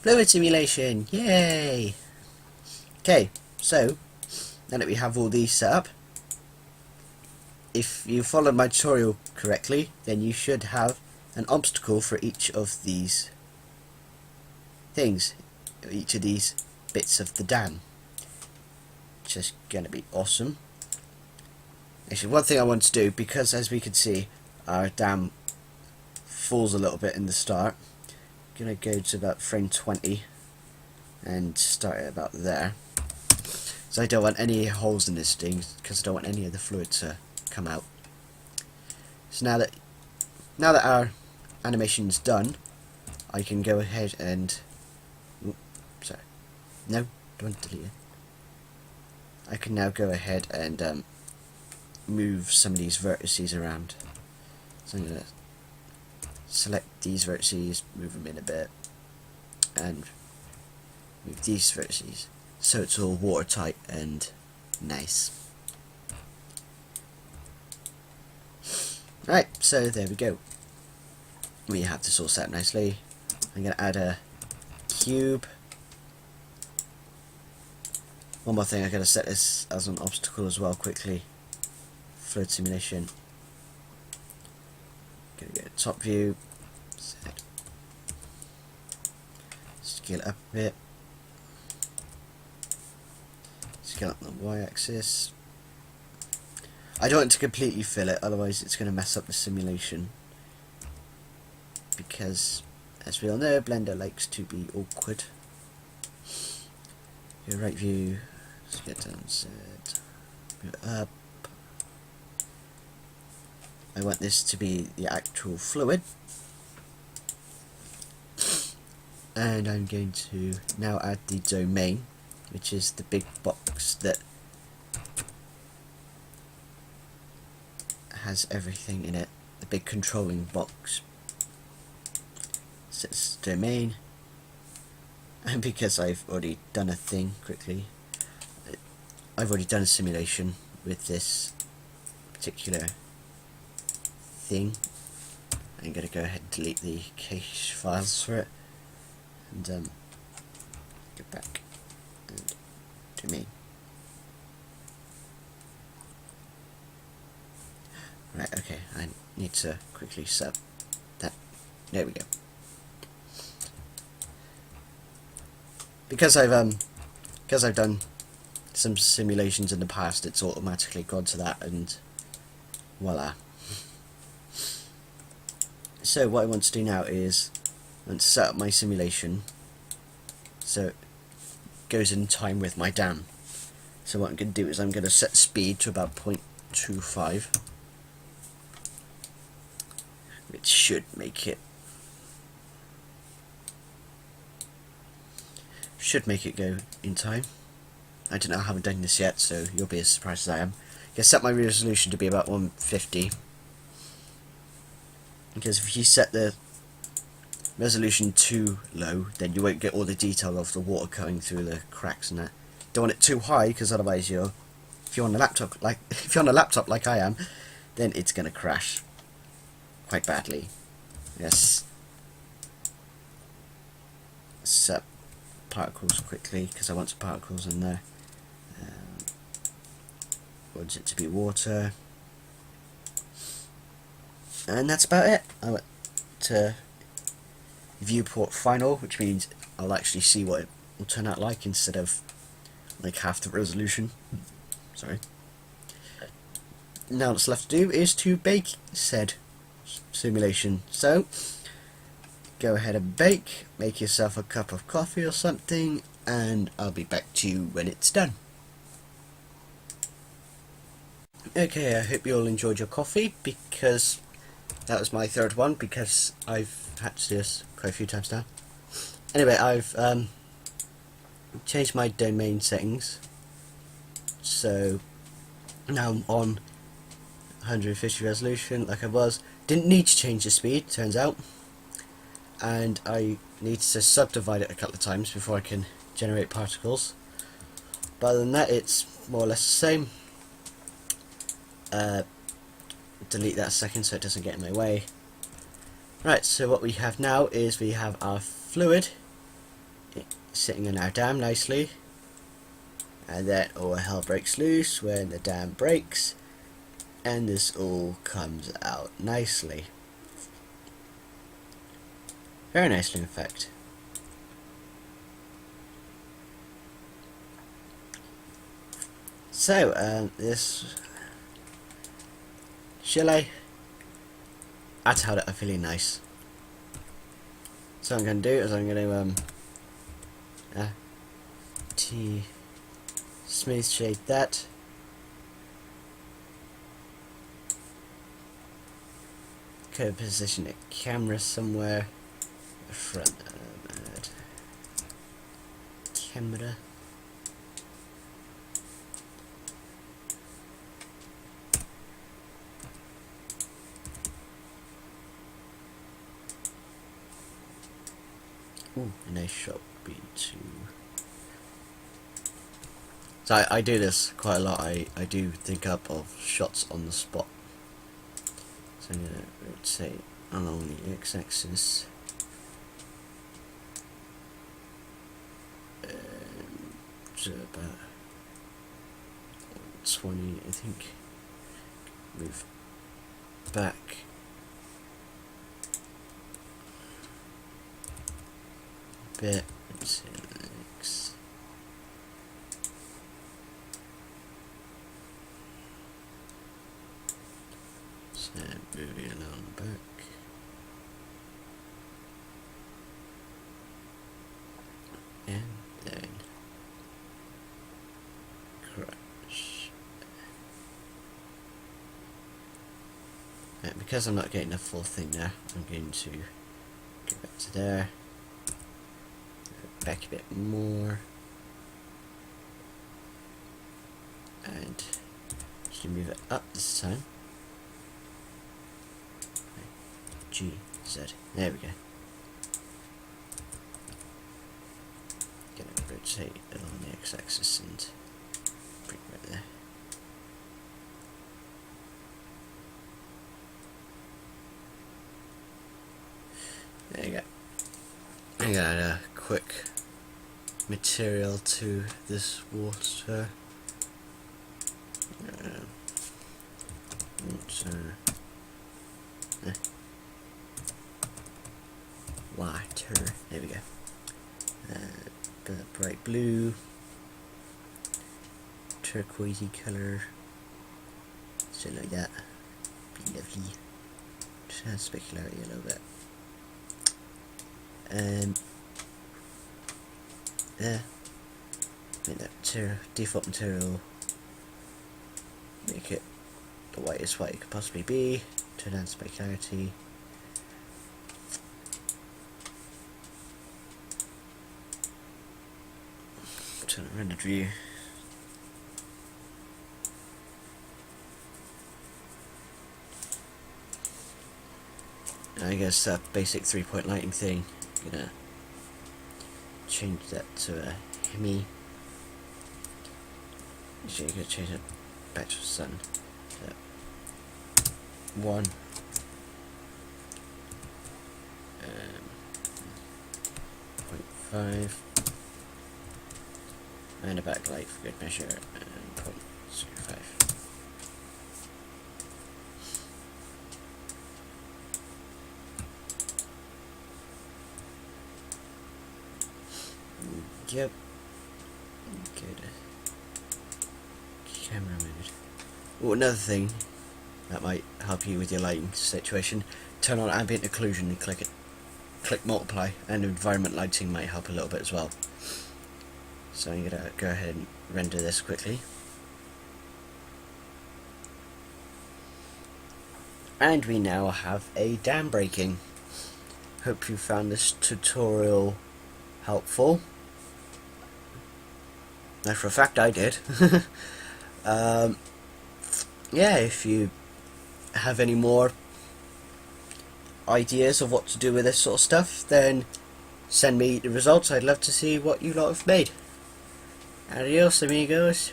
Fluid simulation, yay! Okay, so now that we have all these set up, if you followed my tutorial correctly, then you should have an obstacle for each of these things, each of these bits of the dam, which is going to be awesome. Actually, one thing I want to do, because as we can see, our dam falls a little bit in the start, I'm going to go to about frame 20 and start it about there. So I don't want any holes in this thing, because I don't want any of the fluid to come out. So now that our animation is done, I can go ahead and sorry, no, don't delete it. I can now go ahead and move some of these vertices around. So I'm going to select these vertices, move them in a bit, and move these vertices so it's all watertight and nice. Right, so there we go. We have this all set up nicely. I'm going to add a cube. One more thing, I'm going to set this as an obstacle as well quickly. Fluid simulation. Going to go to top view. Scale it up a bit. Scale up the y-axis. I don't want to completely fill it, otherwise it's going to mess up the simulation. Because, as we all know, Blender likes to be awkward. Your right view, get down, set, move it up. I want this to be the actual fluid. And I'm going to now add the domain, which is the big box that has everything in it, the big controlling box. Sets domain, and because I've already done a thing quickly, I've already done a simulation with this particular thing. I'm going to go ahead and delete the cache files for it and go back and domain. Right, okay, I need to quickly set up that. There we go. Because I've done some simulations in the past, it's automatically gone to that, and voila. So what I want to do now is I want to set up my simulation so it goes in time with my dam. So what I'm going to do is I'm going to set speed to about 0.25, which should make it go in time. I don't know, I haven't done this yet, so you'll be as surprised as I am. I'm going to set my resolution to be about 150, because if you set the resolution too low, then you won't get all the detail of the water going through the cracks and that. Don't want it too high, because otherwise if you're on a laptop like I am, then it's going to crash quite badly. Yes. Set particles quickly, because I want some particles in there. Want it to be water, and that's about it. I went to viewport final, which means I'll actually see what it will turn out like instead of like half the resolution. Sorry. Now what's left to do is to bake said simulation. So go ahead and bake, make yourself a cup of coffee or something, and I'll be back to you when it's done. Okay, I hope you all enjoyed your coffee, because that was my third one, because I've had to do this quite a few times now. Anyway, I've changed my domain settings, so now I'm on 150 resolution like I was. Didn't need to change the speed, turns out, and I need to subdivide it a couple of times before I can generate particles. But other than that, it's more or less the same. Delete that a second so it doesn't get in my way. Right, so what we have now is we have our fluid, sitting in our dam nicely, and then all hell breaks loose when the dam breaks, and this all comes out nicely. Very nicely, in fact. So, this... Shall I? I tell it, I feel nice. So what I'm going to do is I'm going to smooth shade that. Could position a camera somewhere. Front camera. Ooh, a nice shot would be to... So I do this quite a lot. I do think up of shots on the spot. So I'm going to rotate along the x-axis. To about 20, I think. Move back. Bit into X. So moving along back. And then crush. Because I'm not getting the full thing there, I'm going to go back to there. Back a bit more, and actually move it up this time. G, Z, there we go. Gonna rotate along the x-axis and bring it right there. There you go. I got a quick material to this water. Water. There we go. Bright blue, turquoisey color, something like that. Be lovely. Just add specularity a little bit. Yeah, make that material, default material, make it the whitest white it could possibly be, turn on specularity, turn on rendered view, I guess that basic 3-point lighting thing, I'm gonna change that to a Hemi. Actually, I'm gonna change it back to the sun. So 1. 0.5. And a backlight for good measure, and 0.05. Yep. Good. Camera mode. Oh, another thing that might help you with your lighting situation. Turn on ambient occlusion and click it. Click multiply, and environment lighting might help a little bit as well. So I'm gonna go ahead and render this quickly. And we now have a dam breaking. Hope you found this tutorial helpful. Now, for a fact, I did. Yeah, if you have any more ideas of what to do with this sort of stuff, then send me the results. I'd love to see what you lot have made. Adios, amigos.